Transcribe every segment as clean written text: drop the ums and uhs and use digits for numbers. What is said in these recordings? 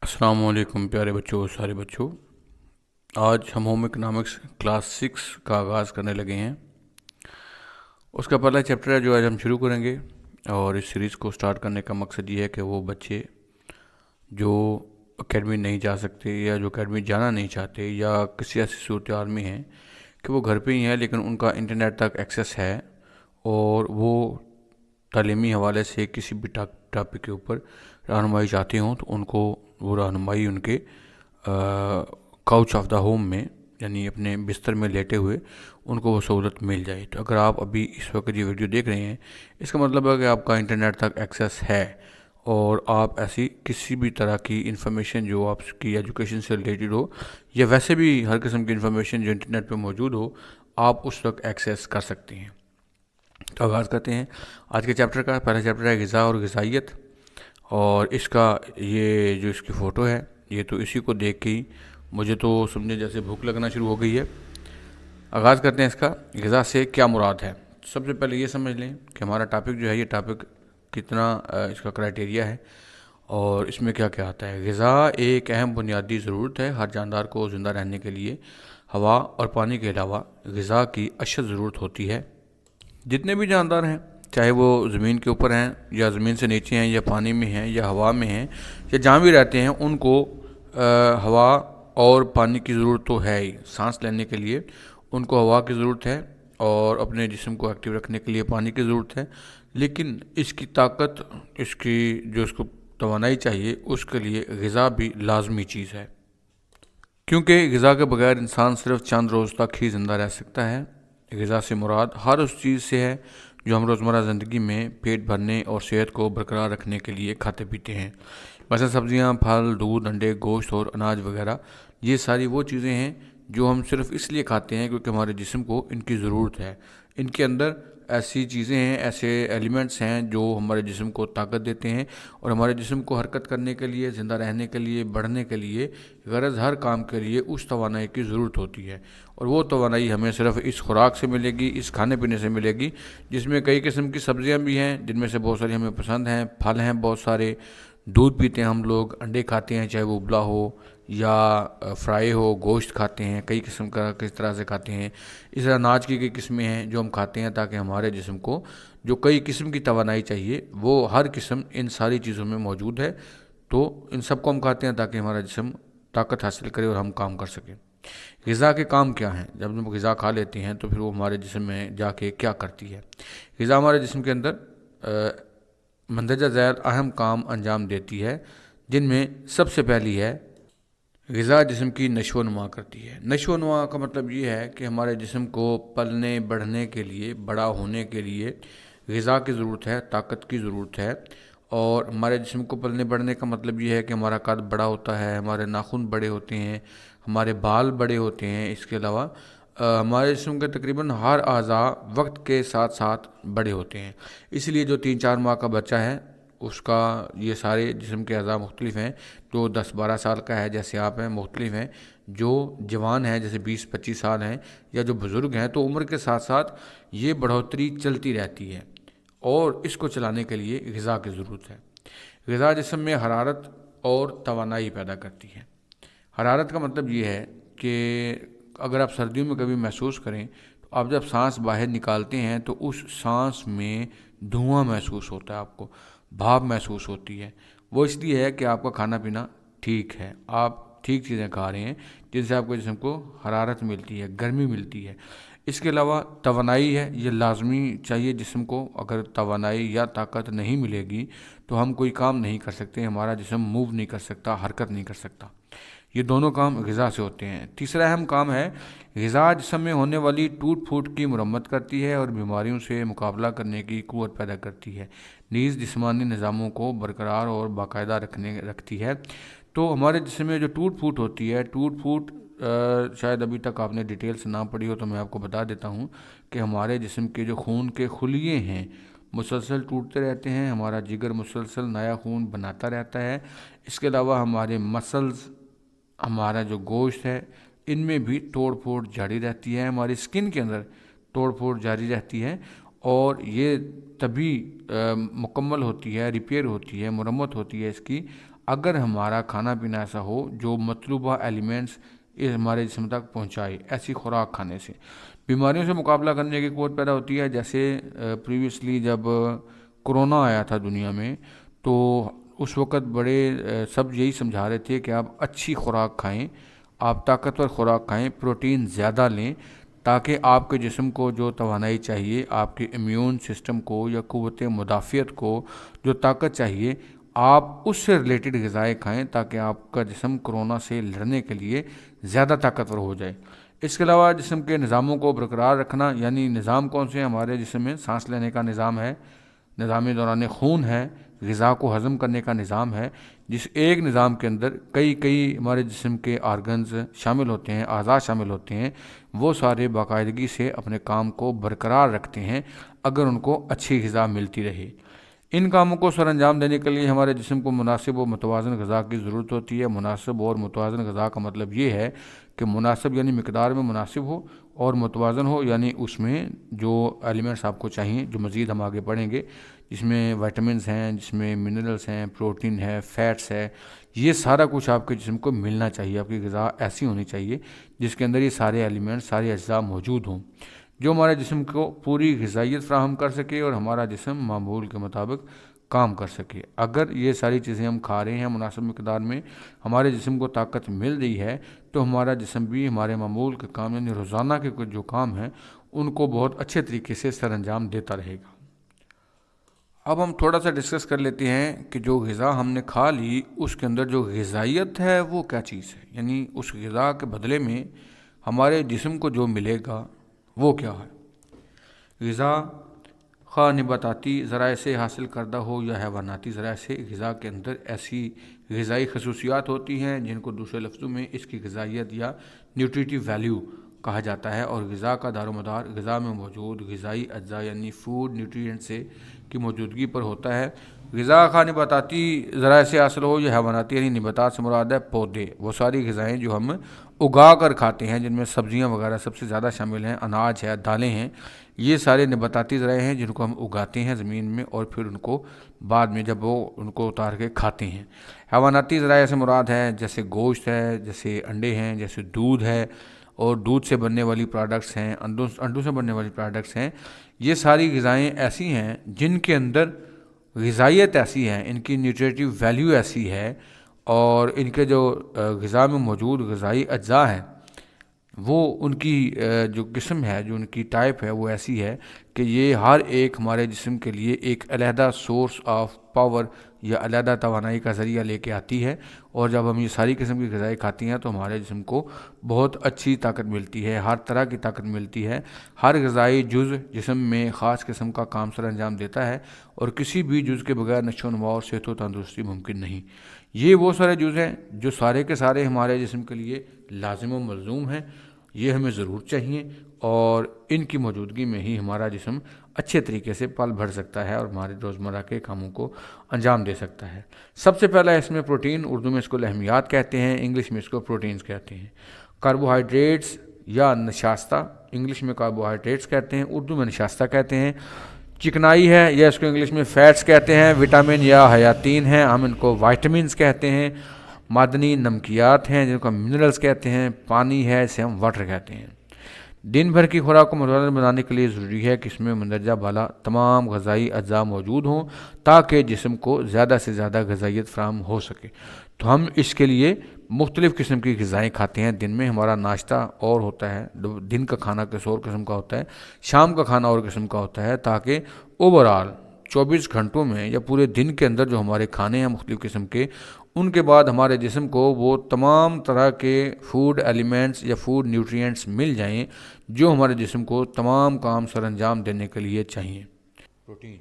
السلام علیکم پیارے بچوں، سارے بچوں۔ آج ہم ہوم اکنامکس کلاس 6 کا آغاز کرنے لگے ہیں۔ اس کا پہلا چیپٹر ہے جو آج ہم شروع کریں گے، اور اس سیریز کو سٹارٹ کرنے کا مقصد یہ ہے کہ وہ بچے جو اکیڈمی نہیں جا سکتے یا جو اکیڈمی جانا نہیں چاہتے یا کسی ایسی صورتحال میں ہیں کہ وہ گھر پہ ہی ہیں لیکن ان کا انٹرنیٹ تک ایکسیس ہے اور وہ تعلیمی حوالے سے کسی بھی ٹاپک کے اوپر رہنمائی چاہتے ہوں، تو ان کو وہ رہنمائی ان کے کاؤچ آف دا ہوم میں، یعنی اپنے بستر میں لیٹے ہوئے ان کو وہ سہولت مل جائے۔ تو اگر آپ ابھی اس وقت یہ ویڈیو دیکھ رہے ہیں، اس کا مطلب ہے کہ آپ کا انٹرنیٹ تک ایکسیس ہے اور آپ ایسی کسی بھی طرح کی انفارمیشن جو آپ کی ایجوکیشن سے ریلیٹڈ ہو یا ویسے بھی ہر قسم کی انفارمیشن جو انٹرنیٹ پہ موجود ہو، آپ اس وقت ایکسیس کر سکتے ہیں۔ تو آغاز کرتے ہیں آج کے چیپٹر کا۔ پہلا چیپٹر ہے غذا اور غذائیت، اور اس کا یہ جو اس کی فوٹو ہے، یہ تو اسی کو دیکھ کے ہی مجھے تو سمجھے جیسے بھوک لگنا شروع ہو گئی ہے۔ آغاز کرتے ہیں اس کا۔ غذا سے کیا مراد ہے؟ سب سے پہلے یہ سمجھ لیں کہ ہمارا ٹاپک جو ہے، یہ ٹاپک کتنا اس کا کرائٹیریا ہے اور اس میں کیا کیا آتا ہے۔ غذا ایک اہم بنیادی ضرورت ہے ہر جاندار کو زندہ رہنے کے لیے۔ ہوا اور پانی کے علاوہ غذا کی اشد ضرورت ہوتی ہے۔ جتنے بھی جاندار ہیں، چاہے وہ زمین کے اوپر ہیں یا زمین سے نیچے ہیں یا پانی میں ہیں یا ہوا میں ہیں یا جہاں بھی رہتے ہیں، ان کو ہوا اور پانی کی ضرورت تو ہے ہی۔ سانس لینے کے لیے ان کو ہوا کی ضرورت ہے اور اپنے جسم کو ایکٹیو رکھنے کے لیے پانی کی ضرورت ہے، لیکن اس کی طاقت، اس کی جو اس کو توانائی چاہیے، اس کے لیے غذا بھی لازمی چیز ہے، کیونکہ غذا کے بغیر انسان صرف چند روز تک ہی زندہ رہ سکتا ہے۔ غذا سے مراد ہر اس چیز سے ہے جو ہم روزمرہ زندگی میں پیٹ بھرنے اور صحت کو برقرار رکھنے کے لیے کھاتے پیتے ہیں، مثلا سبزیاں، پھل، دودھ، انڈے، گوشت اور اناج وغیرہ۔ یہ ساری وہ چیزیں ہیں جو ہم صرف اس لیے کھاتے ہیں کیونکہ ہمارے جسم کو ان کی ضرورت ہے۔ ان کے اندر ایسی چیزیں ہیں، ایسے ایلیمنٹس ہیں جو ہمارے جسم کو طاقت دیتے ہیں اور ہمارے جسم کو حرکت کرنے کے لیے، زندہ رہنے کے لیے، بڑھنے کے لیے، غرض ہر کام کے لیے اس توانائی کی ضرورت ہوتی ہے، اور وہ توانائی ہمیں صرف اس خوراک سے ملے گی، اس کھانے پینے سے ملے گی، جس میں کئی قسم کی سبزیاں بھی ہیں جن میں سے بہت ساری ہمیں پسند ہیں، پھل ہیں بہت سارے، دودھ پیتے ہیں ہم لوگ، انڈے کھاتے ہیں چاہے وہ ابلا ہو یا فرائی ہو، گوشت کھاتے ہیں کئی قسم کا، کس طرح سے کھاتے ہیں۔ اس طرح اناج کی کئی قسمیں ہیں جو ہم کھاتے ہیں تاکہ ہمارے جسم کو جو کئی قسم کی توانائی چاہیے، وہ ہر قسم ان ساری چیزوں میں موجود ہے۔ تو ان سب کو ہم کھاتے ہیں تاکہ ہمارا جسم طاقت حاصل کرے اور ہم کام کر سکیں۔ غذا کے کام کیا ہیں؟ جب ہم غذا کھا لیتے ہیں تو پھر وہ ہمارے جسم میں جا کے کیا کرتی ہے؟ غذا ہمارے جسم کے اندر مندرجہ ذیل اہم کام انجام دیتی ہے، جن میں سب سے پہلی ہے غذا جسم کی نشو و نما کرتی ہے۔ نشو و نما کا مطلب یہ ہے کہ ہمارے جسم کو پلنے بڑھنے کے لیے، بڑا ہونے کے لیے غذا کی ضرورت ہے، طاقت کی ضرورت ہے، اور ہمارے جسم کو پلنے بڑھنے کا مطلب یہ ہے کہ ہمارا قد بڑا ہوتا ہے، ہمارے ناخن بڑے ہوتے ہیں، ہمارے بال بڑے ہوتے ہیں۔ اس کے علاوہ ہمارے جسم کے تقریباً ہر اعضاء وقت کے ساتھ ساتھ بڑے ہوتے ہیں۔ اس لیے جو 3-4 ماہ کا بچہ ہے، اس کا یہ سارے جسم کے اعضاء مختلف ہیں۔ جو 10-12 سال کا ہے جیسے آپ ہیں، مختلف ہیں۔ جو جوان ہیں جیسے 20-25 سال ہیں یا جو بزرگ ہیں، تو عمر کے ساتھ ساتھ یہ بڑھوتری چلتی رہتی ہے اور اس کو چلانے کے لیے غذا کی ضرورت ہے۔ غذا جسم میں حرارت اور توانائی پیدا کرتی ہے۔ حرارت کا مطلب یہ ہے کہ اگر آپ سردیوں میں کبھی محسوس کریں تو آپ جب سانس باہر نکالتے ہیں تو اس سانس میں دھواں محسوس ہوتا ہے، آپ کو بھاپ محسوس ہوتی ہے۔ وہ اس لیے ہے کہ آپ کا کھانا پینا ٹھیک ہے، آپ ٹھیک چیزیں کھا رہے ہیں جن سے آپ کے جسم کو حرارت ملتی ہے، گرمی ملتی ہے۔ اس کے علاوہ توانائی ہے، یہ لازمی چاہیے جسم کو۔ اگر توانائی یا طاقت نہیں ملے گی تو ہم کوئی کام نہیں کر سکتے، ہمارا جسم موو نہیں کر سکتا، حرکت نہیں کر سکتا۔ یہ دونوں کام غذا سے ہوتے ہیں۔ تیسرا اہم کام ہے غذا جسم میں ہونے والی ٹوٹ پھوٹ کی مرمت کرتی ہے اور بیماریوں سے مقابلہ کرنے کی قوت پیدا کرتی ہے، نیز جسمانی نظاموں کو برقرار اور باقاعدہ رکھتی ہے۔ تو ہمارے جسم میں جو ٹوٹ پھوٹ ہوتی ہے، ٹوٹ پھوٹ شاید ابھی تک آپ نے ڈیٹیل سے نہ پڑھی ہو تو میں آپ کو بتا دیتا ہوں کہ ہمارے جسم کے جو خون کے خلیے ہیں مسلسل ٹوٹتے رہتے ہیں، ہمارا جگر مسلسل نیا خون بناتا رہتا ہے۔ اس کے علاوہ ہمارے مسلز، ہمارا جو گوشت ہے، ان میں بھی توڑ پھوڑ جاری رہتی ہے، ہماری اسکن کے اندر توڑ پھوڑ جاری رہتی ہے، اور یہ تبھی مکمل ہوتی ہے، ریپیئر ہوتی ہے، مرمت ہوتی ہے اس کی، اگر ہمارا کھانا پینا ایسا ہو جو مطلوبہ ایلیمنٹس ہمارے جسم تک پہنچائے۔ ایسی خوراک کھانے سے بیماریوں سے مقابلہ کرنے کی قوت پیدا ہوتی ہے۔ جیسے پریویسلی جب کرونا آیا تھا دنیا میں، تو اس وقت بڑے سب یہی سمجھا رہے تھے کہ آپ اچھی خوراک کھائیں، آپ طاقتور خوراک کھائیں، پروٹین زیادہ لیں، تاکہ آپ کے جسم کو جو توانائی چاہیے، آپ کے امیون سسٹم کو یا قوت مدافعت کو جو طاقت چاہیے، آپ اس سے ریلیٹڈ غذائیں کھائیں، تاکہ آپ کا جسم کرونا سے لڑنے کے لیے زیادہ طاقتور ہو جائے۔ اس کے علاوہ جسم کے نظاموں کو برقرار رکھنا، یعنی نظام کون سے ہیں ہمارے جسم میں؟ سانس لینے کا نظام ہے، نظام دوران خون ہے، غذا کو ہضم کرنے کا نظام ہے، جس ایک نظام کے اندر کئی ہمارے جسم کے آرگنز شامل ہوتے ہیں، اعضاء شامل ہوتے ہیں، وہ سارے باقاعدگی سے اپنے کام کو برقرار رکھتے ہیں اگر ان کو اچھی غذا ملتی رہے۔ ان کاموں کو سر انجام دینے کے لیے ہمارے جسم کو مناسب و متوازن غذا کی ضرورت ہوتی ہے۔ مناسب اور متوازن غذا کا مطلب یہ ہے کہ مناسب یعنی مقدار میں مناسب ہو، اور متوازن ہو یعنی اس میں جو ایلیمنٹس آپ کو چاہیے، جو مزید ہم آگے پڑھیں گے، جس میں وائٹامنس ہیں، جس میں منرلس ہیں، پروٹین ہے، فیٹس ہے، یہ سارا کچھ آپ کے جسم کو ملنا چاہیے۔ آپ کی غذا ایسی ہونی چاہیے جس کے اندر یہ سارے ایلیمنٹس، سارے اجزاء موجود ہوں، جو ہمارے جسم کو پوری غذائیت فراہم کر سکے اور ہمارا جسم معمول کے مطابق کام کر سکے۔ اگر یہ ساری چیزیں ہم کھا رہے ہیں مناسب مقدار میں، ہمارے جسم کو طاقت مل رہی ہے، تو ہمارا جسم بھی ہمارے معمول کے کام یعنی روزانہ کے کچھ جو کام ہیں ان کو بہت اچھے طریقے سے سر انجام دیتا رہے گا۔ اب ہم تھوڑا سا ڈسکس کر لیتے ہیں کہ جو غذا ہم نے کھا لی اس کے اندر جو غذائیت ہے وہ کیا چیز ہے، یعنی اس غذا کے بدلے میں ہمارے جسم کو جو ملے گا وہ کیا ہے۔ غذا خواہ نباتاتی ذرائع سے حاصل کردہ ہو یا حیواناتی ذرائع سے، غذا کے اندر ایسی غذائی خصوصیات ہوتی ہیں جن کو دوسرے لفظوں میں اس کی غذائیت یا نیوٹریٹیو ویلیو کہا جاتا ہے، اور غذا کا دار و مدار غذا میں موجود غذائی اجزاء یعنی فوڈ نیوٹریئنٹ سے کی موجودگی پر ہوتا ہے۔ غذا خواہ نباتاتی ذرائع سے حاصل ہو یا حیواناتی، یعنی نباتات سے مراد ہے پودے، وہ ساری غذائیں جو ہم اگا کر کھاتے ہیں، جن میں سبزیاں وغیرہ سب سے زیادہ شامل ہیں، اناج ہے، دالیں ہیں، یہ سارے نباتاتی ذرائع ہیں جن کو ہم اگاتے ہیں زمین میں، اور پھر ان کو بعد میں جب وہ ان کو اتار کے کھاتے ہیں۔ حیواناتی ذرائع سے مراد ہے جیسے گوشت ہے، جیسے انڈے ہیں، جیسے دودھ ہے، اور دودھ سے بننے والی پروڈکٹس ہیں، انڈوں سے بننے والی پروڈکٹس ہیں۔ یہ ساری غذائیں ایسی ہیں جن کے اندر غذائیت ایسی ہے، ان کی نیوٹریٹیو ویلیو ایسی ہے، اور ان کے جو غذا میں موجود غذائی اجزاء ہیں وہ ان کی جو قسم ہے، جو ان کی ٹائپ ہے، وہ ایسی ہے کہ یہ ہر ایک ہمارے جسم کے لیے ایک علیحدہ سورس آف پاور یا علیحدہ توانائی کا ذریعہ لے کے آتی ہے، اور جب ہم یہ ساری قسم کی غذائیں کھاتی ہیں تو ہمارے جسم کو بہت اچھی طاقت ملتی ہے، ہر طرح کی طاقت ملتی ہے۔ ہر غذائی جز جسم میں خاص قسم کا کام سر انجام دیتا ہے، اور کسی بھی جز کے بغیر نشو و نما اور صحت و تندرستی ممکن نہیں۔ یہ وہ سارے جز ہیں جو سارے کے سارے ہمارے جسم کے لیے لازم و ملزوم ہیں، یہ ہمیں ضرور چاہیے، اور ان کی موجودگی میں ہی ہمارا جسم اچھے طریقے سے پل بڑھ سکتا ہے اور ہمارے روزمرہ کے کاموں کو انجام دے سکتا ہے۔ سب سے پہلا اس میں پروٹین، اردو میں اس کو لحمیات کہتے ہیں، انگلش میں اس کو پروٹینز کہتے ہیں۔ کاربوہائیڈریٹس یا نشاستہ، انگلش میں کاربوہائیڈریٹس کہتے ہیں، اردو میں نشاستہ کہتے ہیں۔ چکنائی ہے، یا اس کو انگلش میں فیٹس کہتے ہیں۔ وٹامن یا حیاتین ہیں، ہم ان کو وائٹامنس کہتے ہیں۔ معدنی نمکیات ہیں جن کو ہم منرلز کہتے ہیں۔ پانی ہے، اسے ہم واٹر کہتے ہیں۔ دن بھر کی خوراک کو متوازن بنانے کے لیے ضروری ہے کہ اس میں مندرجہ بالا تمام غذائی اجزاء موجود ہوں، تاکہ جسم کو زیادہ سے زیادہ غذائیت فراہم ہو سکے۔ تو ہم اس کے لیے مختلف قسم کی غذائیں کھاتے ہیں۔ دن میں ہمارا ناشتہ اور ہوتا ہے، دن کا کھانا کس اور قسم کا ہوتا ہے، شام کا کھانا اور قسم کا ہوتا ہے، تاکہ اوورآل 24 گھنٹوں میں یا پورے دن کے اندر جو ہمارے کھانے ہیں مختلف قسم کے، ان کے بعد ہمارے جسم کو وہ تمام طرح کے فوڈ ایلیمنٹس یا فوڈ نیوٹرینٹس مل جائیں جو ہمارے جسم کو تمام کام سر انجام دینے کے لیے چاہیے۔ پروٹین،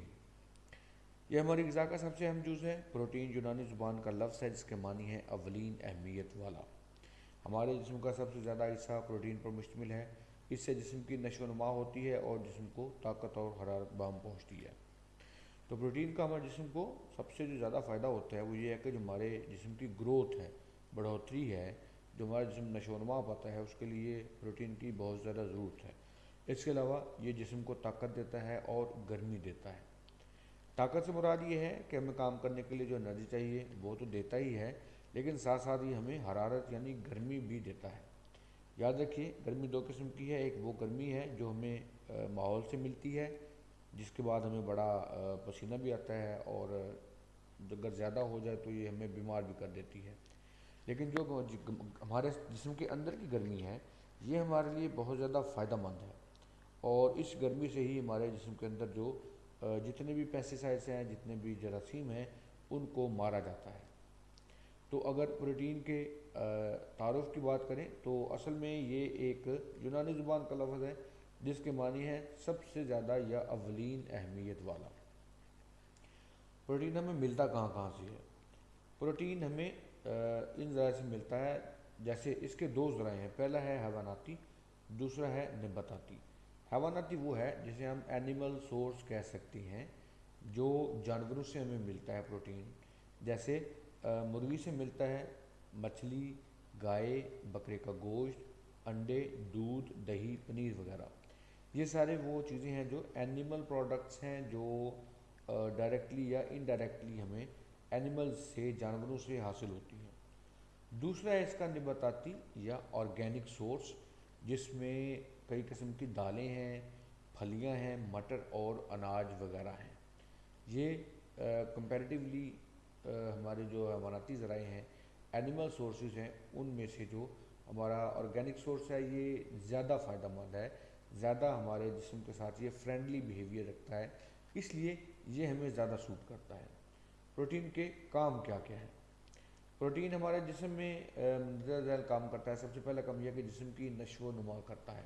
یہ ہماری غذا کا سب سے اہم جز ہے۔ پروٹین یونانی زبان کا لفظ ہے جس کے معنی ہے اولین اہمیت والا۔ ہمارے جسم کا سب سے زیادہ حصہ پروٹین پر مشتمل ہے۔ اس سے جسم کی نشو و نما ہوتی ہے اور جسم کو طاقت اور حرارت بہم پہنچتی ہے۔ تو پروٹین کا ہمارے جسم کو سب سے جو زیادہ فائدہ ہوتا ہے وہ یہ ہے کہ جو ہمارے جسم کی گروتھ ہے، بڑھوتری ہے، جو ہمارا جسم نشو و نما پاتا ہے، اس کے لیے پروٹین کی بہت زیادہ ضرورت ہے۔ اس کے علاوہ یہ جسم کو طاقت دیتا ہے اور گرمی دیتا ہے۔ طاقت سے مراد یہ ہے کہ ہمیں کام کرنے کے لیے جو انرجی چاہیے وہ تو دیتا ہی ہے، لیکن ساتھ ساتھ یہ ہمیں حرارت یعنی گرمی بھی دیتا ہے۔ یاد رکھیے گرمی دو قسم کی ہے، ایک وہ گرمی ہے جو ہمیں ماحول سے ملتی ہے، جس کے بعد ہمیں بڑا پسینہ بھی آتا ہے، اور اگر زیادہ ہو جائے تو یہ ہمیں بیمار بھی کر دیتی ہے۔ لیکن جو ہمارے جسم کے اندر کی گرمی ہے یہ ہمارے لیے بہت زیادہ فائدہ مند ہے، اور اس گرمی سے ہی ہمارے جسم کے اندر جو جتنے بھی پیسٹیسائڈس ہیں، جتنے بھی جراثیم ہیں، ان کو مارا جاتا ہے۔ تو اگر پروٹین کے تعارف کی بات کریں تو اصل میں یہ ایک یونانی زبان کا لفظ ہے جس کے معنی ہے سب سے زیادہ یا اولین اہمیت والا۔ پروٹین ہمیں ملتا کہاں کہاں سے ہے؟ پروٹین ہمیں ان ذرائع سے ملتا ہے، جیسے اس کے دو ذرائع ہیں، پہلا ہے حیواناتی، دوسرا ہے نباتاتی۔ حیواناتی وہ ہے جسے ہم اینیمل سورس کہہ سکتے ہیں، جو جانوروں سے ہمیں ملتا ہے پروٹین، جیسے مرغی سے ملتا ہے، مچھلی، گائے، بکرے کا گوشت، انڈے، دودھ، دہی، پنیر وغیرہ۔ یہ سارے وہ چیزیں ہیں جو اینیمل پروڈکٹس ہیں، جو ڈائریکٹلی یا انڈائریکٹلی ہمیں اینیمل سے، جانوروں سے حاصل ہوتی ہیں۔ دوسرا ہے اس کا نباتاتی یا آرگینک سورس، جس میں کئی قسم کی دالیں ہیں، پھلیاں ہیں، مٹر اور اناج وغیرہ ہیں۔ یہ کمپیریٹیولی ہمارے جو حیواناتی ذرائع ہیں، اینیمل سورسز ہیں، ان میں سے جو ہمارا آرگینک سورس ہے یہ زیادہ فائدہ مند ہے، زیادہ ہمارے جسم کے ساتھ یہ فرینڈلی بیہیویئر رکھتا ہے، اس لیے یہ ہمیں زیادہ سوٹ کرتا ہے۔ پروٹین کے کام کیا کیا ہے؟ پروٹین ہمارے جسم میں زیادہ کام کرتا ہے۔ سب سے پہلا کام یہ ہے کہ جسم کی نشو و نما کرتا ہے،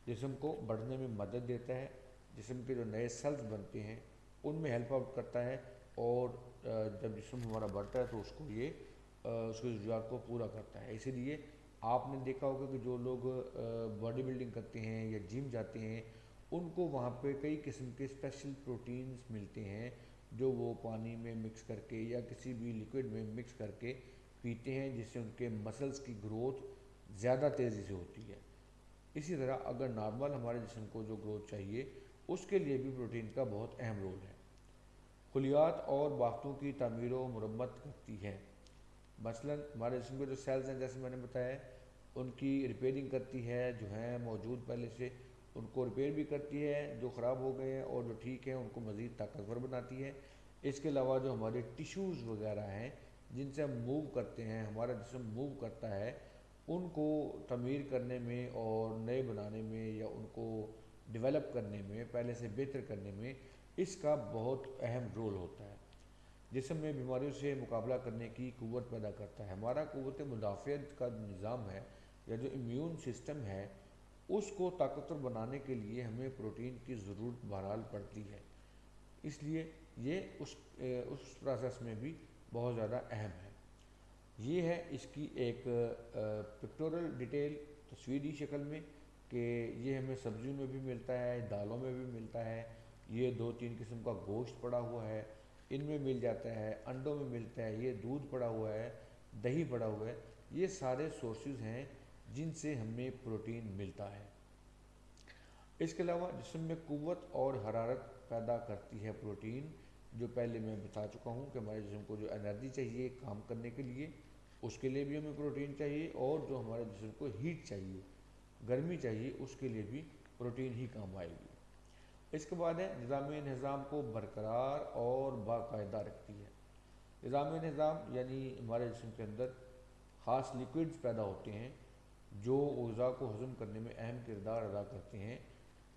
جسم کو بڑھنے میں مدد دیتا ہے، جسم کے جو نئے سیلز بنتے ہیں ان میں ہیلپ آؤٹ کرتا ہے، اور جب جسم ہمارا بڑھتا ہے تو اس کو یہ اس کی ضروریات کو پورا کرتا ہے۔ اسی لیے آپ نے دیکھا ہوگا کہ جو لوگ باڈی بلڈنگ کرتے ہیں یا جم جاتے ہیں، ان کو وہاں پہ کئی قسم کے اسپیشل پروٹینز ملتے ہیں جو وہ پانی میں مکس کر کے یا کسی بھی لیکوڈ میں مکس کر کے پیتے ہیں، جس سے ان کے مسلز کی گروتھ زیادہ تیزی سے ہوتی ہے۔ اسی طرح اگر نارمل ہمارے جسم کو جو گروتھ چاہیے اس کے لیے بھی پروٹین کا بہت اہم رول ہے۔ خلیات اور بافتوں کی تعمیر و مرمت کرتی ہے، مثلا ہمارے جسم کے جو سیلز ہیں جیسے میں نے بتایا ان کی ریپیئرنگ کرتی ہے، جو ہیں موجود پہلے سے ان کو ریپیئر بھی کرتی ہے، جو خراب ہو گئے ہیں اور جو ٹھیک ہیں ان کو مزید طاقتور بناتی ہے۔ اس کے علاوہ جو ہمارے ٹیشوز وغیرہ ہیں جن سے ہم موو کرتے ہیں، ہمارا جسم موو کرتا ہے، ان کو تعمیر کرنے میں اور نئے بنانے میں یا ان کو ڈیولپ کرنے میں، پہلے سے بہتر کرنے میں اس کا بہت اہم رول ہوتا ہے۔ جسم میں بیماریوں سے مقابلہ کرنے کی قوت پیدا کرتا ہے۔ ہمارا قوت مدافعت کا نظام ہے یا جو امیون سسٹم ہے اس کو طاقتور بنانے کے لیے ہمیں پروٹین کی ضرورت بہرحال پڑتی ہے، اس لیے یہ اس پروسیس میں بھی بہت زیادہ اہم ہے۔ یہ ہے اس کی ایک پکٹورل ڈیٹیل تصویری شکل میں کہ یہ ہمیں سبزیوں میں بھی ملتا ہے، دالوں میں بھی ملتا ہے، یہ 2-3 قسم کا گوشت پڑا ہوا ہے ان میں مل جاتا ہے، انڈوں میں ملتا ہے، یہ دودھ پڑا ہوا ہے، دہی پڑا ہوا ہے، یہ سارے سورسز ہیں جن سے ہمیں پروٹین ملتا ہے۔ اس کے علاوہ جسم میں قوت اور حرارت پیدا کرتی ہے پروٹین، جو پہلے میں بتا چکا ہوں کہ ہمارے جسم کو جو انرجی چاہیے کام کرنے کے لیے اس کے لیے بھی ہمیں پروٹین چاہیے، اور جو ہمارے جسم کو ہیٹ چاہیے، گرمی چاہیے، اس کے لیے بھی پروٹین ہی کام آئے گی۔ اس کے بعد ہے نظام نظام کو برقرار اور باقاعدہ رکھتی ہے۔ نظام نظام یعنی ہمارے جسم کے اندر خاص لیکوڈز پیدا ہوتے ہیں جو غذا کو ہضم کرنے میں اہم کردار ادا کرتے ہیں،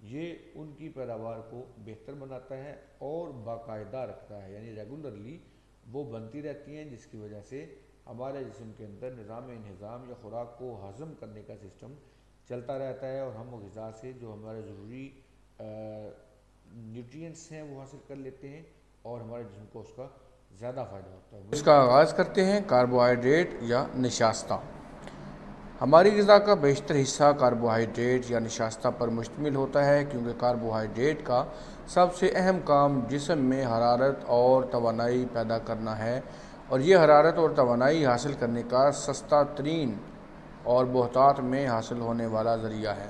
یہ ان کی پیداوار کو بہتر بناتا ہے اور باقاعدہ رکھتا ہے، یعنی ریگولرلی وہ بنتی رہتی ہیں، جس کی وجہ سے ہمارے جسم کے اندر نظام انہضام یا خوراک کو ہضم کرنے کا سسٹم چلتا رہتا ہے، اور ہم غذا سے جو ہمارے ضروری نیوٹرینٹس ہیں وہ حاصل کر لیتے ہیں، اور ہمارے جسم کو اس کا زیادہ فائدہ ہوتا ہے۔ اس کا آغاز کرتے ہیں کاربوہائیڈریٹ یا نشاستہ۔ ہماری غذا کا بیشتر حصہ کاربوہائیڈریٹ یا نشاستہ پر مشتمل ہوتا ہے، کیونکہ کاربوہائیڈریٹ کا سب سے اہم کام جسم میں حرارت اور توانائی پیدا کرنا ہے، اور یہ حرارت اور توانائی حاصل کرنے کا سستا ترین اور بہتات میں حاصل ہونے والا ذریعہ ہے۔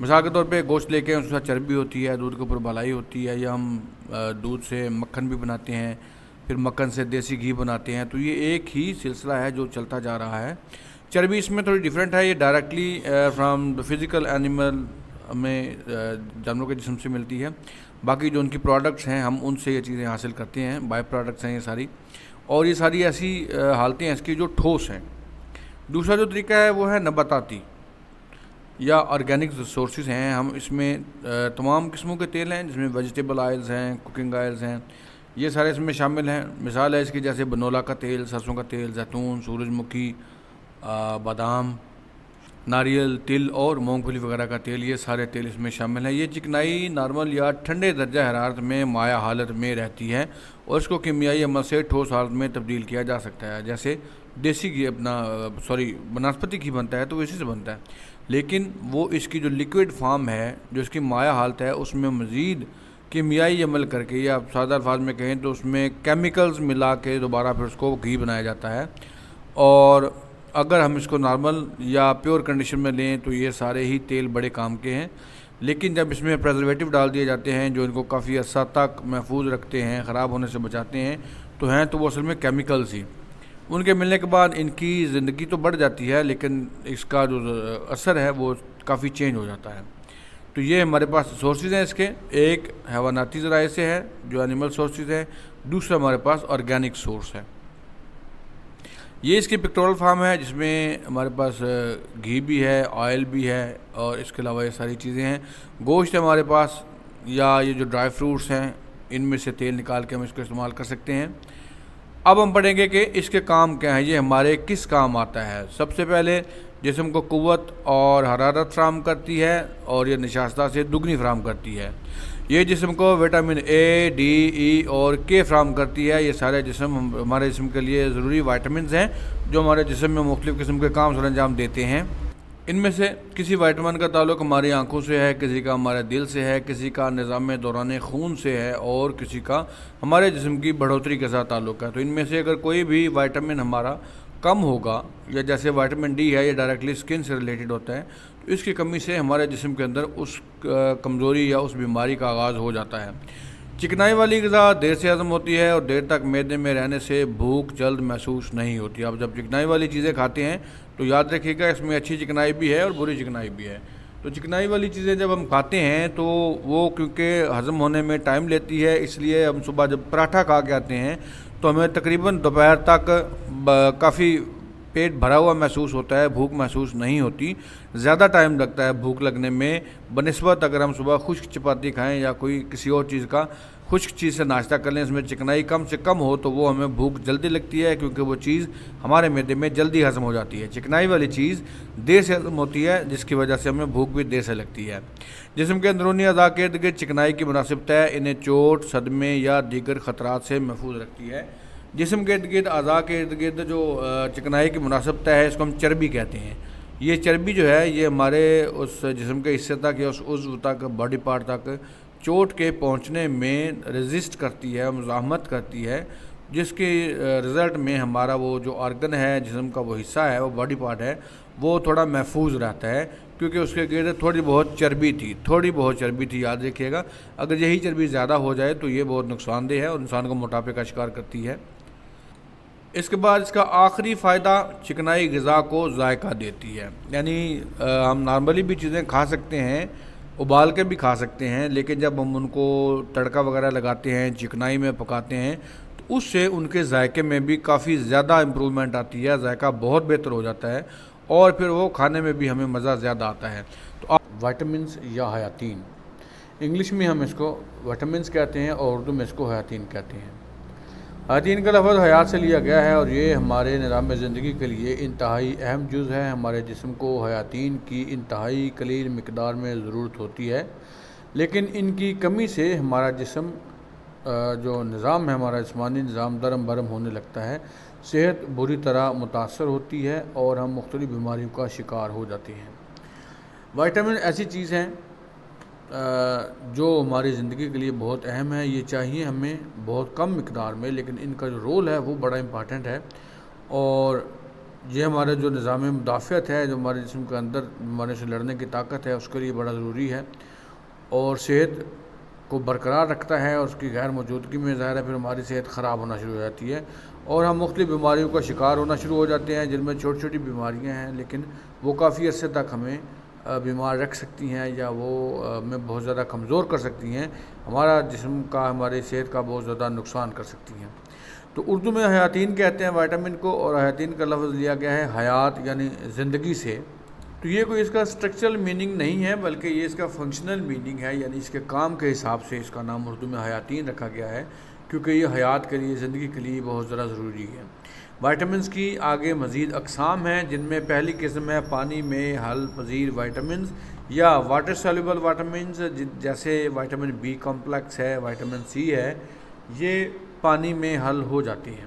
مثال کے طور پہ گوشت لے کے اس کے ساتھ چربی ہوتی ہے، دودھ کے اوپر بالائی ہوتی ہے، یا ہم دودھ سے مکھن بھی بناتے ہیں، پھر مکھن سے دیسی گھی بناتے ہیں، تو یہ ایک ہی سلسلہ ہے جو چلتا جا رہا ہے۔ چربی اس میں تھوڑی ڈیفرنٹ ہے، یہ directly from the physical animal ہمیں جانوروں کے جسم سے ملتی ہے، باقی جو ان کی پروڈکٹس ہیں ہم ان سے یہ چیزیں حاصل کرتے ہیں، بائی پروڈکٹس ہیں یہ ساری، اور یہ ساری ایسی حالتیں ہیں اس کی جو ٹھوس ہیں۔ دوسرا جو طریقہ ہے وہ ہے نباتاتی یا آرگینک سورسز ہیں، ہم اس میں تمام قسموں کے تیل ہیں، جس میں ویجیٹیبل آئلز ہیں، کوکنگ آئلز ہیں، یہ سارے اس میں شامل ہیں۔ مثال ہے اس کی جیسے بنولا کا تیل، سرسوں کا تیل، زیتون، سورج مکھی، بادام، ناریل، تل اور مونگ پھلی وغیرہ کا تیل، یہ سارے تیل اس میں شامل ہیں۔ یہ چکنائی نارمل یا ٹھنڈے درجہ حرارت میں مائع حالت میں رہتی ہے اور اس کو کیمیائی عمل سے ٹھوس حالت میں تبدیل کیا جا سکتا ہے۔ جیسے دیسی گھی بناسپتی گھی بنتا ہے تو وہ اسی سے بنتا ہے، لیکن وہ اس کی جو لیکوڈ فارم ہے، جو اس کی مائع حالت ہے، اس میں مزید کیمیائی عمل کر کے، یا سادہ الفاظ میں کہیں تو اس میں کیمیکلز ملا کے دوبارہ پھر اس کو گھی بنایا جاتا ہے۔ اور اگر ہم اس کو نارمل یا پیور کنڈیشن میں لیں تو یہ سارے ہی تیل بڑے کام کے ہیں، لیکن جب اس میں پریزرویٹو ڈال دیے جاتے ہیں جو ان کو کافی عرصہ تک محفوظ رکھتے ہیں، خراب ہونے سے بچاتے ہیں، تو وہ اصل میں کیمیکلز ہی۔ ان کے ملنے کے بعد ان کی زندگی تو بڑھ جاتی ہے، لیکن اس کا جو اثر ہے وہ کافی چینج ہو جاتا ہے۔ تو یہ ہمارے پاس سورسز ہیں اس کے، ایک حیواناتی ذرائع سے ہے جو اینیمل سورسز ہے، دوسرا ہمارے پاس آرگینک سورس ہے۔ یہ اس کی پکٹورل فارم ہے جس میں ہمارے پاس گھی بھی ہے، آئل بھی ہے، اور اس کے علاوہ یہ ساری چیزیں ہیں۔ گوشت ہے ہمارے پاس، یا یہ جو ڈرائی فروٹس ہیں ان میں سے تیل نکال کے ہم اس کو استعمال کر سکتے ہیں۔ اب ہم پڑھیں گے کہ اس کے کام کیا ہیں، یہ ہمارے کس کام آتا ہے۔ سب سے پہلے جسم کو قوت اور حرارت فراہم کرتی ہے، اور یہ نشاستہ سے دگنی فراہم کرتی ہے۔ یہ جسم کو وٹامن اے، ڈی، ای اور کے فراہم کرتی ہے۔ یہ سارے ہمارے جسم کے لیے ضروری وائٹامنز ہیں جو ہمارے جسم میں مختلف قسم کے کام سر انجام دیتے ہیں۔ ان میں سے کسی وائٹامن کا تعلق ہماری آنکھوں سے ہے، کسی کا ہمارے دل سے ہے، کسی کا نظام دوران خون سے ہے، اور کسی کا ہمارے جسم کی بڑھوتری کے ساتھ تعلق ہے۔ تو ان میں سے اگر کوئی بھی وائٹامن ہمارا کم ہوگا، یا جیسے وائٹامن ڈی ہے، یہ ڈائریکٹلی اسکن سے ریلیٹڈ ہوتا ہے، تو اس کی کمی سے ہمارے جسم کے اندر اس کمزوری یا اس بیماری کا آغاز ہو جاتا ہے۔ چکنائی والی غذا دیر سے ہضم ہوتی ہے اور دیر تک معدے میں رہنے سے بھوک جلد محسوس نہیں ہوتی۔ اب جب چکنائی والی چیزیں کھاتے ہیں تو یاد رکھیے گا اس میں اچھی چکنائی بھی ہے اور بری چکنائی بھی ہے۔ تو چکنائی والی چیزیں جب ہم کھاتے ہیں تو وہ کیونکہ ہضم ہونے میں ٹائم لیتی ہے، اس لیے ہم صبح جب پراٹھا کھا کے آتے ہیں تو ہمیں تقریباً دوپہر تک کافی پیٹ بھرا ہوا محسوس ہوتا ہے، بھوک محسوس نہیں ہوتی، زیادہ ٹائم لگتا ہے بھوک لگنے میں بنسبت اگر ہم صبح خشک چپاتی کھائیں یا کوئی کسی اور چیز کا خشک چیز سے ناشتہ کر لیں، اس میں چکنائی کم سے کم ہو تو وہ ہمیں بھوک جلدی لگتی ہے، کیونکہ وہ چیز ہمارے معدے میں جلدی ہضم ہو جاتی ہے۔ چکنائی والی چیز دیر سے ہضم ہوتی ہے، جس کی وجہ سے ہمیں بھوک بھی دیر سے لگتی ہے۔ جسم کے اندرونی اعضاء کے ارد گرد چکنائی کی مناسبت ہے، انہیں چوٹ، صدمے یا دیگر خطرات سے محفوظ رکھتی ہے۔ جسم کے ارد گرد اعضاء کے ارد گرد جو چکنائی کی مناسبت ہے اس کو ہم چربی کہتے ہیں۔ یہ چربی جو ہے یہ ہمارے اس جسم کے حصے تک یا اس عضو تک، باڈی پارٹ تک چوٹ کے پہنچنے میں ریزسٹ کرتی ہے، مزاحمت کرتی ہے، جس کے رزلٹ میں ہمارا وہ جو آرگن ہے، جسم کا وہ حصہ ہے، وہ باڈی پارٹ ہے، وہ تھوڑا محفوظ رہتا ہے، کیونکہ اس کے گرد تھوڑی بہت چربی تھی، یاد رکھیے گا۔ اگر یہی چربی زیادہ ہو جائے تو یہ بہت نقصان دہ ہے اور انسان کو موٹاپے کا شکار کرتی ہے۔ اس کے بعد اس کا آخری فائدہ چکنائی غذا کو ذائقہ دیتی ہے، یعنی ہم نارملی بھی چیزیں کھا سکتے ہیں، ابال کے بھی کھا سکتے ہیں، لیکن جب ہم ان کو تڑکا وغیرہ لگاتے ہیں، چکنائی میں پکاتے ہیں تو اس سے ان کے ذائقے میں بھی کافی زیادہ امپرومنٹ آتی ہے، ذائقہ بہت بہتر ہو جاتا ہے اور پھر وہ کھانے میں بھی ہمیں مزہ زیادہ آتا ہے۔ تو وائٹامنس یا حیاتین، انگلش میں ہم اس کو وائٹامنس کہتے ہیں اور اردو میں اس کو حیاتین کہتے ہیں۔ حیاتین کا لفظ حیات سے لیا گیا ہے اور یہ ہمارے نظام زندگی کے لیے انتہائی اہم جز ہے۔ ہمارے جسم کو حیاتین کی انتہائی قلیل مقدار میں ضرورت ہوتی ہے، لیکن ان کی کمی سے ہمارا جسم جو نظام ہے، ہمارا جسمانی نظام درم برم ہونے لگتا ہے، صحت بری طرح متاثر ہوتی ہے اور ہم مختلف بیماریوں کا شکار ہو جاتے ہیں۔ وائٹامن ایسی چیز ہیں جو ہماری زندگی کے لیے بہت اہم ہے، یہ چاہیے ہمیں بہت کم مقدار میں، لیکن ان کا جو رول ہے وہ بڑا امپارٹنٹ ہے۔ اور یہ ہمارا جو نظام مدافعت ہے، جو ہمارے جسم کے اندر بیماریوں سے لڑنے کی طاقت ہے، اس کے لیے بڑا ضروری ہے اور صحت کو برقرار رکھتا ہے، اور اس کی غیر موجودگی میں ظاہر ہے پھر ہماری صحت خراب ہونا شروع ہو جاتی ہے اور ہم مختلف بیماریوں کا شکار ہونا شروع ہو جاتے ہیں، جن میں چھوٹی چھوٹی بیماریاں ہیں لیکن وہ کافی عرصے تک ہمیں بیمار رکھ سکتی ہیں یا وہ ہمیں بہت زیادہ کمزور کر سکتی ہیں، ہمارا جسم کا، ہماری صحت کا بہت زیادہ نقصان کر سکتی ہیں۔ تو اردو میں حیاتین کہتے ہیں وائٹامن کو، اور حیاتین کا لفظ لیا گیا ہے حیات یعنی زندگی سے۔ تو یہ کوئی اس کا اسٹرکچرل میننگ نہیں ہے، بلکہ یہ اس کا فنکشنل میننگ ہے، یعنی اس کے کام کے حساب سے اس کا نام اردو میں حیاتین رکھا گیا ہے، کیونکہ یہ حیات کے لیے، زندگی کے لیے بہت زیادہ ضروری ہے۔ وائٹامنس کی آگے مزید اقسام ہیں، جن میں پہلی قسم ہے پانی میں حل پذیر وائٹامنس یا واٹر سالوبل وائٹامنس، جیسے وائٹامن بی کمپلیکس ہے، وائٹامن سی ہے، یہ پانی میں حل ہو جاتے ہیں۔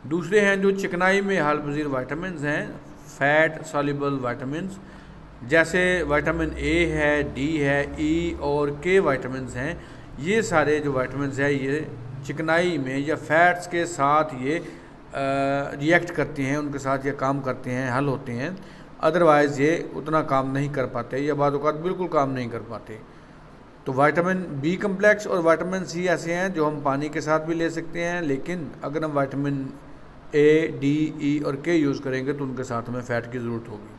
دوسرے ہیں جو چکنائی میں حل پذیر وائٹامنس ہیں، فیٹ سالوبل وائٹامنس، جیسے وائٹامن اے ہے، ڈی ہے، ای اور کے وائٹامنس ہیں۔ یہ سارے جو وائٹامنس ہیں یہ چکنائی میں یا فیٹس کے ساتھ یہ ریئیکٹ کرتے ہیں، ان کے ساتھ یہ کام کرتے ہیں، حل ہوتے ہیں، ادروائز یہ اتنا کام نہیں کر پاتے یا بعض اوقات بالکل کام نہیں کر پاتے۔ تو وائٹامن بی کمپلیکس اور وائٹامن سی ایسے ہیں جو ہم پانی کے ساتھ بھی لے سکتے ہیں، لیکن اگر ہم وائٹامن اے، ڈی، ای اور کے یوز کریں گے تو ان کے ساتھ ہمیں فیٹ کی ضرورت ہوگی۔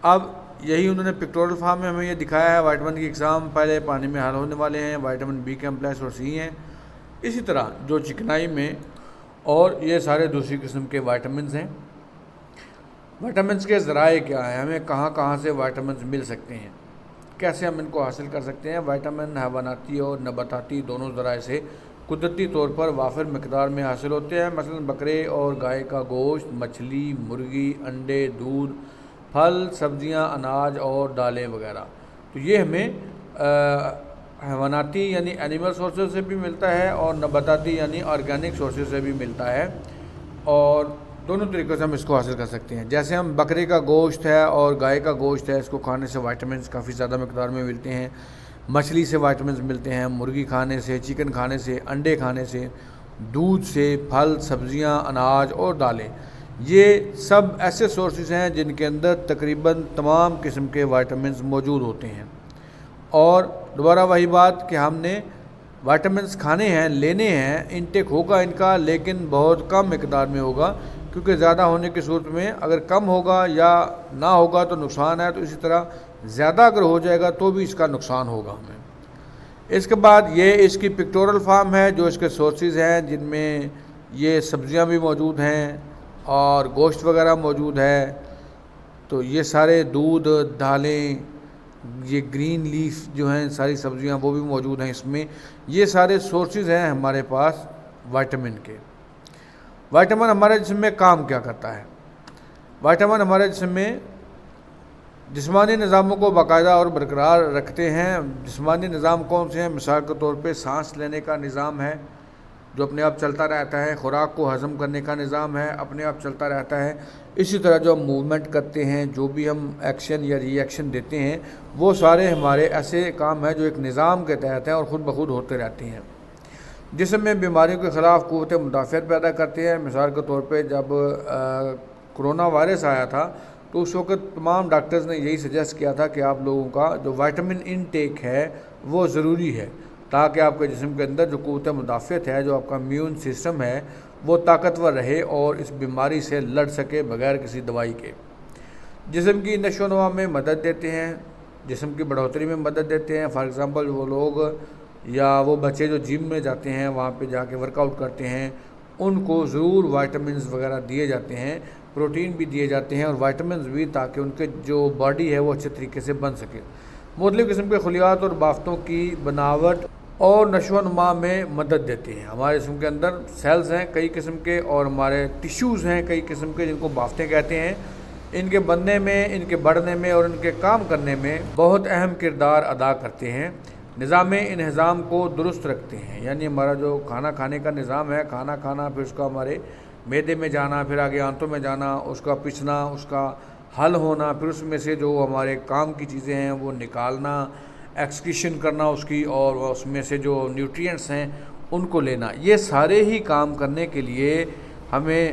اب یہی انہوں نے پکٹورل فارم میں ہمیں یہ دکھایا ہے، وائٹامن کی اقسام پہلے پانی میں حل ہونے والے ہیں، وائٹامن بی کمپلیکس اور سی ہیں، اسی طرح جو چکنائی میں، اور یہ سارے دوسری قسم کے وائٹامنز ہیں۔ وائٹامنز کے ذرائع کیا ہیں، ہمیں کہاں کہاں سے وائٹامنز مل سکتے ہیں، کیسے ہم ان کو حاصل کر سکتے ہیں؟ وائٹامن حیواناتی اور نباتاتی دونوں ذرائع سے قدرتی طور پر وافر مقدار میں حاصل ہوتے ہیں، مثلا بکرے اور گائے کا گوشت، مچھلی، مرغی، انڈے، دودھ، پھل، سبزیاں، اناج اور دالیں وغیرہ۔ تو یہ ہمیں حیواناتی یعنی اینیمل سورسز سے بھی ملتا ہے اور نباتاتی یعنی آرگینک سورسز سے بھی ملتا ہے، اور دونوں طریقوں سے ہم اس کو حاصل کر سکتے ہیں۔ جیسے ہم بکرے کا گوشت ہے اور گائے کا گوشت ہے، اس کو کھانے سے وائٹامنس کافی زیادہ مقدار میں ملتے ہیں، مچھلی سے وائٹامنس ملتے ہیں، مرغی کھانے سے، چکن کھانے سے، انڈے کھانے سے، دودھ سے، پھل، سبزیاں، اناج اور دالیں، یہ سب ایسے سورسز ہیں جن کے اندر تقریباً تمام قسم کے وائٹامنس موجود ہوتے ہیں۔ اور دوبارہ وہی بات کہ ہم نے وائٹامنس کھانے ہیں، لینے ہیں، انٹیک ہوگا ان کا، لیکن بہت کم مقدار میں ہوگا، کیونکہ زیادہ ہونے کی صورت میں اگر کم ہوگا یا نہ ہوگا تو نقصان ہے، تو اسی طرح زیادہ اگر ہو جائے گا تو بھی اس کا نقصان ہوگا ہمیں۔ اس کے بعد یہ اس کی پکٹورل فارم ہے، جو اس کے سورسز ہیں، جن میں یہ سبزیاں بھی موجود ہیں اور گوشت وغیرہ موجود ہے۔ تو یہ سارے دودھ، دالیں، یہ گرین لیف جو ہیں ساری سبزیاں وہ بھی موجود ہیں اس میں، یہ سارے سورسز ہیں ہمارے پاس وائٹامن کے۔ وائٹامن ہمارے جسم میں کام کیا کرتا ہے؟ وائٹامن ہمارے جسم میں جسمانی نظاموں کو باقاعدہ اور برقرار رکھتے ہیں۔ جسمانی نظام کون سے ہیں؟ مثال کے طور پہ سانس لینے کا نظام ہے جو اپنے آپ چلتا رہتا ہے، خوراک کو ہضم کرنے کا نظام ہے، اپنے آپ چلتا رہتا ہے۔ اسی طرح جو ہم موومنٹ کرتے ہیں، جو بھی ہم ایکشن یا ری ایکشن دیتے ہیں، وہ سارے ہمارے ایسے کام ہیں جو ایک نظام کے تحت ہیں اور خود بخود ہوتے رہتے ہیں۔ جسم میں بیماریوں کے خلاف قوت مدافعت پیدا کرتے ہیں۔ مثال کے طور پہ جب کرونا وائرس آیا تھا تو اس وقت تمام ڈاکٹرز نے یہی سجیسٹ کیا تھا کہ آپ لوگوں کا جو وائٹامن انٹیک ہے وہ ضروری ہے، تاکہ آپ کے جسم کے اندر جو قوت مدافعت ہے، جو آپ کا امیون سسٹم ہے، وہ طاقتور رہے اور اس بیماری سے لڑ سکے بغیر کسی دوائی کے۔ جسم کی نشو و نما میں مدد دیتے ہیں، جسم کی بڑھوتری میں مدد دیتے ہیں۔ فار ایگزامپل وہ لوگ یا وہ بچے جو جم میں جاتے ہیں، وہاں پہ جا کے ورک آؤٹ کرتے ہیں، ان کو ضرور وائٹامنز وغیرہ دیے جاتے ہیں، پروٹین بھی دیے جاتے ہیں اور وائٹامنز بھی، تاکہ ان کے جو باڈی ہے وہ اچھے طریقے سے بن سکے۔ مختلف قسم کے خلیات اور بافتوں کی بناوٹ اور نشو و نما میں مدد دیتے ہیں۔ ہمارے جسم کے اندر سیلز ہیں کئی قسم کے، اور ہمارے ٹیشوز ہیں کئی قسم کے، جن کو بافتیں کہتے ہیں۔ ان کے بننے میں، ان کے بڑھنے میں اور ان کے کام کرنے میں بہت اہم کردار ادا کرتے ہیں۔ نظام انہضام کو درست رکھتے ہیں، یعنی ہمارا جو کھانا کھانے کا نظام ہے، کھانا کھانا، پھر اس کا ہمارے معدے میں جانا، پھر آگے آنتوں میں جانا، اس کا پچنا، اس کا حل ہونا، پھر اس میں سے جو ہمارے کام کی چیزیں ہیں وہ نکالنا، ایکسکریشن کرنا اس کی، اور اس میں سے جو نیوٹرینٹس ہیں ان کو لینا، یہ سارے ہی کام کرنے کے لیے ہمیں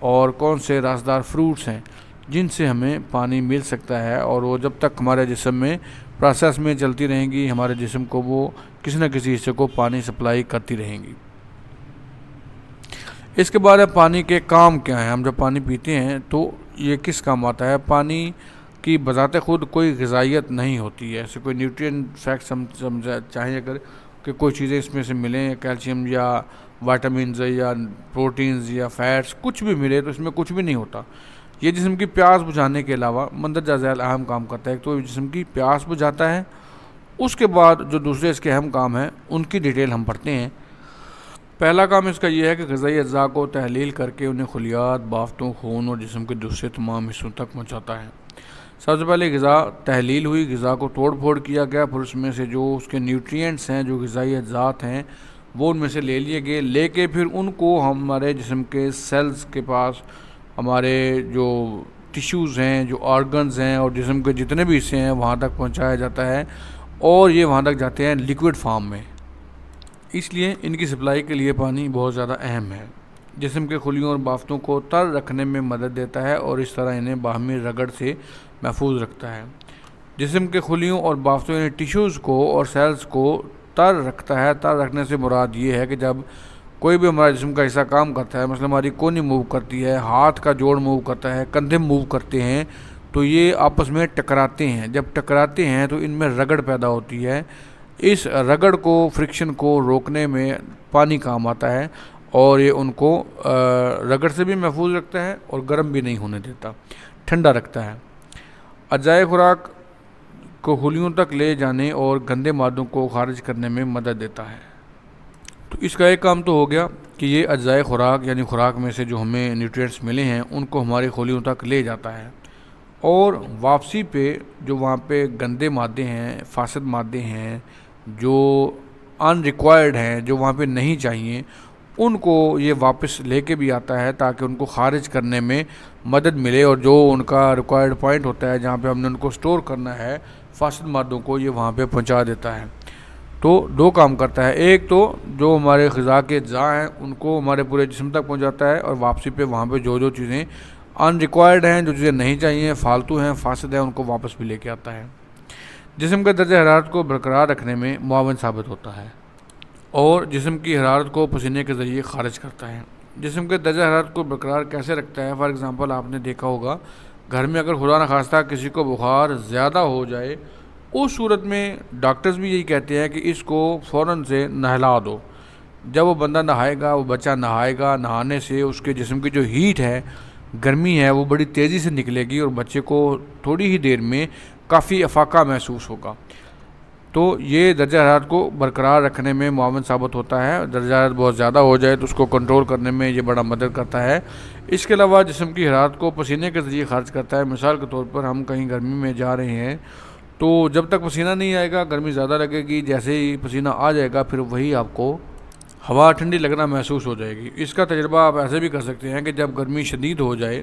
اور کون سے راسدار فروٹس ہیں جن سے ہمیں پانی مل سکتا ہے، اور وہ جب تک ہمارے جسم میں پروسیس میں چلتی رہیں گی ہمارے جسم کو وہ کسی نہ کسی حصے کو پانی سپلائی کرتی رہیں گی۔ اس کے بعد ہے پانی کے کام کیا ہیں۔ ہم جب پانی پیتے ہیں تو یہ کس کام آتا ہے؟ پانی کی بذات خود کوئی غذائیت نہیں ہوتی ہے، ایسے کوئی نیوٹرین فیکٹس ہم چاہیں اگر کہ کوئی چیزیں اس میں سے ملیں، کیلشیم یا وائٹامنز یا پروٹینز یا فیٹس کچھ بھی ملے تو اس میں کچھ بھی نہیں ہوتا۔ یہ جسم کی پیاس بجھانے کے علاوہ مندرجہ ذیل اہم کام کرتا ہے۔ ایک تو جسم کی پیاس بجھاتا ہے، اس کے بعد جو دوسرے اس کے اہم کام ہیں ان کی ڈیٹیل ہم پڑھتے ہیں۔ پہلا کام اس کا یہ ہے کہ غذائی اجزاء کو تحلیل کر کے انہیں خلیات، بافتوں، خون اور جسم کے دوسرے تمام حصوں تک پہنچاتا ہے۔ سب سے پہلے غذا تحلیل ہوئی، غذا کو توڑ پھوڑ کیا گیا، پھر اس میں سے جو اس کے نیوٹرینٹس ہیں، جو غذائی اجزاء ہیں وہ ان میں سے لے لیے گئے، لے کے پھر ان کو ہمارے جسم کے سیلز کے پاس، ہمارے جو ٹیشوز ہیں، جو آرگنز ہیں اور جسم کے جتنے بھی حصے ہیں وہاں تک پہنچایا جاتا ہے، اور یہ وہاں تک جاتے ہیں لیکوڈ فارم میں۔ اس لیے ان کی سپلائی کے لیے پانی بہت زیادہ اہم ہے۔ جسم کے خلیوں اور بافتوں کو تر رکھنے میں مدد دیتا ہے اور اس طرح انہیں باہمی رگڑ سے محفوظ رکھتا ہے۔ جسم کے خلیوں اور بافتوں یعنی ٹیشوز کو اور سیلز کو تر رکھتا ہے۔ تر رکھنے سے مراد یہ ہے کہ جب کوئی بھی ہمارے جسم کا حصہ کام کرتا ہے، مثلا ہماری کونی موو کرتی ہے، ہاتھ کا جوڑ موو کرتا ہے، کندھے موو کرتے ہیں، تو یہ آپس میں ٹکراتے ہیں۔ جب ٹکراتے ہیں تو ان میں رگڑ پیدا ہوتی ہے۔ اس رگڑ کو، فرکشن کو روکنے میں پانی کام آتا ہے اور یہ ان کو رگڑ سے بھی محفوظ رکھتا ہے اور گرم بھی نہیں ہونے دیتا، ٹھنڈا رکھتا ہے۔ اجزائے خوراک کو خلیوں تک لے جانے اور گندے مادوں کو خارج کرنے میں مدد دیتا ہے۔ تو اس کا ایک کام تو ہو گیا کہ یہ اجزائے خوراک یعنی خوراک میں سے جو ہمیں نیوٹرینٹس ملے ہیں ان کو ہماری خلیوں تک لے جاتا ہے، اور واپسی پہ جو وہاں پہ گندے مادے ہیں، فاسد مادے ہیں، جو ان ریکوائرڈ ہیں، جو وہاں پہ نہیں چاہیے، ان کو یہ واپس لے کے بھی آتا ہے تاکہ ان کو خارج کرنے میں مدد ملے، اور جو ان کا ریکوائرڈ پوائنٹ ہوتا ہے جہاں پہ ہم نے ان کو سٹور کرنا ہے فاسد مادوں کو، یہ وہاں پہ پہنچا دیتا ہے۔ تو دو کام کرتا ہے، ایک تو جو ہمارے غذا کے اجزاء ہیں ان کو ہمارے پورے جسم تک پہنچاتا ہے، اور واپسی پہ وہاں پہ جو چیزیں ان ریکوائرڈ ہیں، جو چیزیں نہیں چاہیے، فالتو ہیں، فاسد ہیں، ان کو واپس بھی لے کے آتا ہے۔ جسم کے درجہ حرارت کو برقرار رکھنے میں معاون ثابت ہوتا ہے، اور جسم کی حرارت کو پسینے کے ذریعے خارج کرتا ہے۔ جسم کے درجہ حرارت کو برقرار کیسے رکھتا ہے؟ فار ایگزامپل آپ نے دیکھا ہوگا گھر میں اگر خدا نخواستہ کسی کو بخار زیادہ ہو جائے، اس صورت میں ڈاکٹرز بھی یہی کہتے ہیں کہ اس کو فوراً سے نہلا دو۔ جب وہ بندہ نہائے گا، وہ بچہ نہائے گا، نہانے سے اس کے جسم کی جو ہیٹ ہے، گرمی ہے، وہ بڑی تیزی سے نکلے گی اور بچے کو تھوڑی ہی دیر میں کافی افاقہ محسوس ہوگا۔ تو یہ درجہ حرارت کو برقرار رکھنے میں معاون ثابت ہوتا ہے۔ درجہ حرارت بہت زیادہ ہو جائے تو اس کو کنٹرول کرنے میں یہ بڑا مدد کرتا ہے۔ اس کے علاوہ جسم کی حرارت کو پسینے کے ذریعے خارج کرتا ہے۔ مثال کے طور پر ہم کہیں گرمی میں جا رہے ہیں تو جب تک پسینہ نہیں آئے گا گرمی زیادہ لگے گی، جیسے ہی پسینہ آ جائے گا پھر وہی آپ کو ہوا ٹھنڈی لگنا محسوس ہو جائے گی۔ اس کا تجربہ آپ ایسے بھی کر سکتے ہیں کہ جب گرمی شدید ہو جائے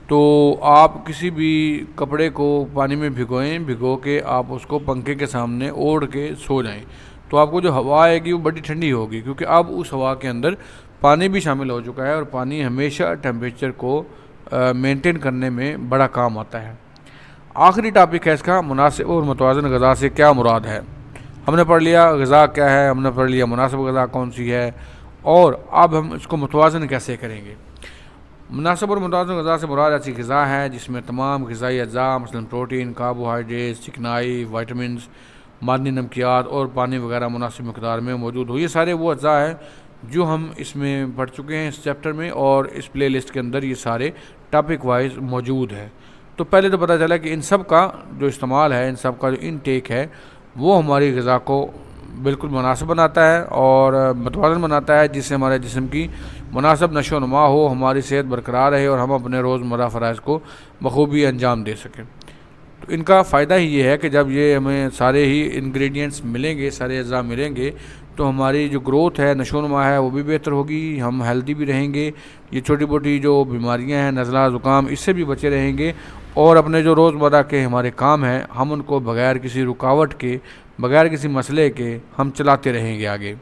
تو آپ کسی بھی کپڑے کو پانی میں بھگو کے آپ اس کو پنکھے کے سامنے اوڑھ کے سو جائیں، تو آپ کو جو ہوا آئے گی وہ بڑی ٹھنڈی ہوگی، کیونکہ اب اس ہوا کے اندر پانی بھی شامل ہو چکا ہے، اور پانی ہمیشہ ٹیمپریچر کو مینٹین کرنے میں بڑا کام آتا ہے۔ آخری ٹاپک ہے اس کا مناسب اور متوازن غذا سے کیا مراد ہے۔ ہم نے پڑھ لیا غذا کیا ہے، ہم نے پڑھ لیا مناسب غذا کون سی ہے، اور اب ہم اس کو متوازن کیسے کریں گے۔ مناسب اور متوازن غذا سے مراد ایسی غذا ہے جس میں تمام غذائی اجزاء مثلا پروٹین، کاربوہائیڈریٹس، چکنائی، وائٹامنز، معدنی نمکیات اور پانی وغیرہ مناسب مقدار میں موجود ہو۔ یہ سارے وہ اجزاء ہیں جو ہم اس میں پڑھ چکے ہیں اس چیپٹر میں، اور اس پلے لسٹ کے اندر یہ سارے ٹاپک وائز موجود ہیں۔ تو پہلے تو پتہ چلا کہ ان سب کا جو استعمال ہے، ان سب کا جو انٹیک ہے، وہ ہماری غذا کو بالکل مناسب بناتا ہے اور متوازن بناتا ہے، جس سے ہمارے جسم کی مناسب نشو و نما ہو، ہماری صحت برقرار رہے اور ہم اپنے روزمرہ فرائض کو بخوبی انجام دے سکیں۔ تو ان کا فائدہ ہی یہ ہے کہ جب یہ ہمیں سارے ہی انگریڈینٹس ملیں گے، سارے اجزاء ملیں گے، تو ہماری جو گروتھ ہے، نشو و نما ہے، وہ بھی بہتر ہوگی، ہم ہیلدی بھی رہیں گے، یہ چھوٹی موٹی جو بیماریاں ہیں، نزلہ زکام، اس سے بھی بچے رہیں گے، اور اپنے جو روزمرہ کے ہمارے کام ہیں ہم ان کو بغیر کسی رکاوٹ کے، بغیر کسی مسئلے کے ہم چلاتے رہیں گے آگے۔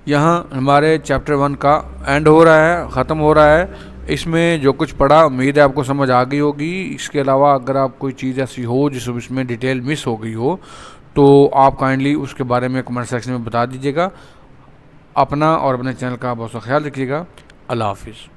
یہاں ہمارے چیپٹر 1 کا اینڈ ہو رہا ہے، ختم ہو رہا ہے۔ اس میں جو کچھ پڑھا امید ہے آپ کو سمجھ آ گئی ہوگی. اس کے علاوہ اگر آپ کوئی چیز ایسی ہو جس اس میں ڈیٹیل مس ہو گئی ہو تو آپ کائنڈلی اس کے بارے میں کمنٹ سیکشن میں بتا دیجیے گا. اپنا اور اپنے چینل کا بہت سا خیال رکھیے گا. اللہ حافظ.